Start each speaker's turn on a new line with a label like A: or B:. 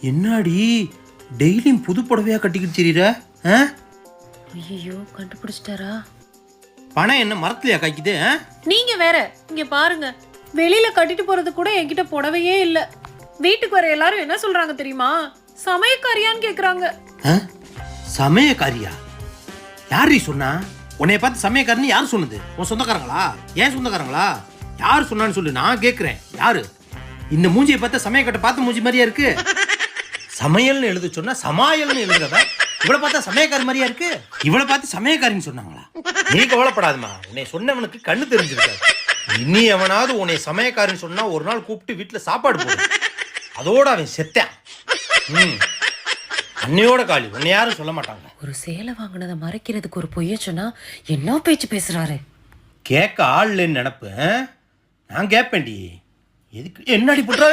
A: என்னாடி டெய்லியும் புது புடவையா கட்டிக்கிட்டு தெரியுற?
B: ஐயோ கண்டுபிடிச்சிட்டாரா?
A: பணம் என்ன மரத்துலயா காய்க்குது?
B: நீங்க வேற இங்க பாருங்க, வெளியில கட்டிட்டு போறது கூட என்கிட்ட புடவையே இல்ல. வீட்டுக்கு வர எல்லாரும் என்ன சொல்றாங்க தெரியுமா? சமயக்காரியான்னு கேக்குறாங்க.
A: சமயக்காரியா? யாரு சொன்னா? உன்னைய பார்த்து சமயக்காரன்னு யாரு சொன்னது? உன் சொந்தக்காரங்களா? ஏன் சொந்தக்காரங்களா? யாரு சொன்னான்னு சொல்லு, நான் கேக்குறேன். யாரு? இந்த மூஞ்சியை பார்த்த சமயக்கட்டை பார்த்து மூஞ்சி மாதிரியா இருக்கு? சமையல்னு எழுத சொன்னா சமாயல்னு எழுதுறத இவளை பார்த்தா சமயக்காரி மாதிரியா இருக்கு? இவளை பார்த்து சமயக்காரின்னு சொன்னாங்களா? நீ கவலைப்படாதமா, உன்னை சொன்னவனுக்கு கண்ணு தெரிஞ்சிருக்காது. இனி எவனாவது உன்னை சமயக்காரின்னு சொன்னா ஒரு நாள் கூப்பிட்டு வீட்டுல சாப்பாடு போடு, அதோட அவன் செத்தான். அன்னையோட காலி, உன்னை யாரும் சொல்ல மாட்டாங்க.
B: ஒரு சேலை வாங்கினதை மறைக்கிறதுக்கு ஒரு பொய்ய சொன்னா என்ன பேச்சு பேசுறாரு?
A: கேட்க ஆள் நினப்பு. நான் கேட்பேன்டி. எதுக்கு என்னடி பண்ற?